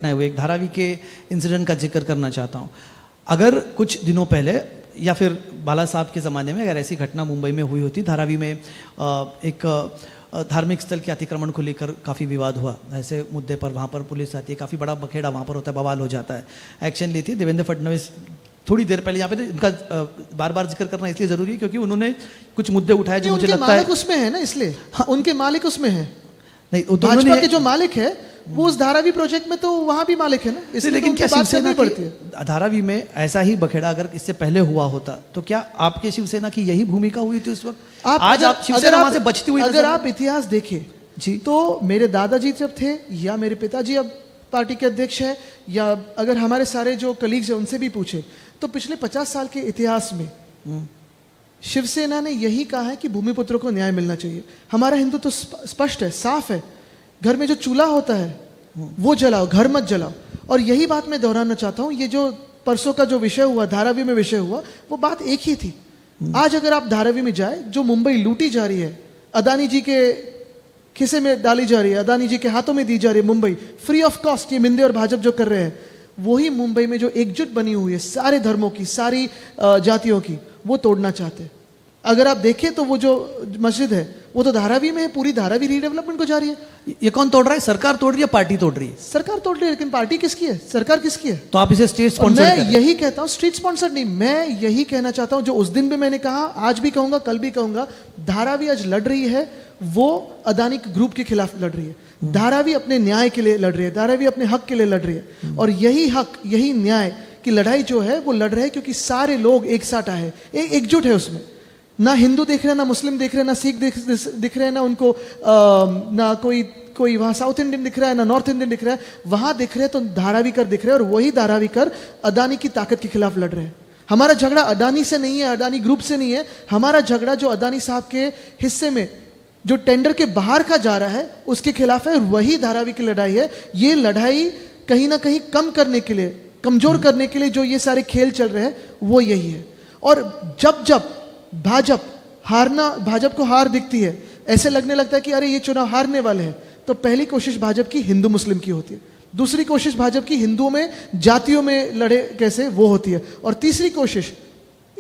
हुए एक धारावी के इंसिडेंट का जिक्र करना चाहता हूँ। अगर कुछ दिनों पहले या फिर बाला साहब के ज़माने में अगर ऐसी घटना मुंबई में हुई होती, धारावी में एक धार्मिक स्थल के अतिक्रमण को लेकर काफ़ी विवाद हुआ, ऐसे मुद्दे पर वहाँ पर पुलिस आती है, काफ़ी बड़ा बखेड़ा वहाँ पर होता है, बवाल हो जाता है, एक्शन लेती है। देवेंद्र फडणवीस थोड़ी देर पहले, यहाँ पे उनका बार बार जिक्र करना इसलिए ज़रूरी है क्योंकि उन्होंने कुछ मुद्दे उठाए जो मुझे लगता है उसमें है ना, इसलिए हाँ, उनके मालिक उसमें है। नहीं, भाजपा के जो मालिक है वो उस धारावी प्रोजेक्ट में तो वहां भी मालिक है ना, इसलिए लेकिन क्या शिवसेना पड़ती है। धारावी में ऐसा ही बखेड़ा अगर इससे पहले हुआ होता तो क्या आपके शिवसेना की यही भूमिका हुई थी उस वक्त? आज आप शिवसेना वहां से बचती हुई, अगर आप इतिहास देखें जी, तो मेरे दादाजी जब थे या मेरे पिताजी अब पार्टी के अध्यक्ष है, या अगर हमारे सारे जो कलीग्स हैं उनसे भी पूछे तो पिछले 50 साल के इतिहास में शिवसेना ने यही कहा है कि भूमिपुत्रों को न्याय मिलना चाहिए। हमारा हिंदू तो स्पष्ट है, साफ है, घर में जो चूल्हा होता है वो जलाओ, घर मत जलाओ। और यही बात मैं दोहराना चाहता हूं, ये जो परसों का जो विषय हुआ, धारावी में विषय हुआ, वो बात एक ही थी। आज अगर आप धारावी में जाए, जो मुंबई लूटी जा रही है, अदानी जी के खिसे में डाली जा रही है, अदानी जी के हाथों में दी जा रही है, मुंबई फ्री ऑफ कॉस्ट, ये मिंदे और भाजपा जो कर रहे हैं, वही मुंबई में जो एकजुट बनी हुई है सारे धर्मों की, सारी जातियों की, वो तोड़ना चाहते हैं। अगर आप देखें तो वो जो मस्जिद है वो तो धारावी में है, पूरी धारावी रीडेवलपमेंट को जा रही है। ये कौन तोड़ रहा है? सरकार तोड़ रही है, पार्टी तोड़ रही है? सरकार तोड़ रही है, लेकिन पार्टी किसकी है, सरकार किसकी है? तो आप इसे स्टेट स्पॉन्सर मैं यही कहता हूं, स्ट्रीट स्पॉन्सर नहीं, मैं यही कहना चाहता हूं, जो उस दिन भी मैंने कहा, आज भी कहूंगा, कल भी कहूंगा, धारावी आज लड़ रही है, वो अदानी ग्रुप के खिलाफ लड़ रही है। धारावी अपने न्याय के लिए लड़ रही है, धारावी अपने हक के लिए लड़ रही है। और यही हक, यही न्याय की लड़ाई जो है वो लड़ रहे हैं क्योंकि सारे लोग एक साथ आए हैं, एकजुट है उसमें। ना हिंदू देख रहे हैं, ना मुस्लिम देख रहे हैं, ना सिख दिख रहे हैं, ना उनको ना कोई वहां साउथ इंडियन दिख रहा है, ना नॉर्थ इंडियन दिख रहा है, वहां दिख रहे हैं तो धारावीकर दिख रहे हैं। और वही धारावीकर अदानी की ताकत के खिलाफ लड़ रहे हैं। हमारा झगड़ा अदानी से नहीं है, अदानी ग्रुप से नहीं है, हमारा झगड़ा जो अदानी साहब के हिस्से में जो टेंडर के बाहर का जा रहा है उसके खिलाफ है। वही धारावी की लड़ाई है। ये लड़ाई कहीं ना कहीं कम करने के लिए, कमजोर करने के लिए जो ये सारे खेल चल रहे हैं वो यही है। और जब भाजपा को हार दिखती है, ऐसे लगने लगता है कि अरे ये चुनाव हारने वाले हैं, तो पहली कोशिश भाजपा की हिंदू मुस्लिम की होती है, दूसरी कोशिश भाजपा की हिंदुओं में, जातियों में लड़े कैसे, वो होती है, और तीसरी कोशिश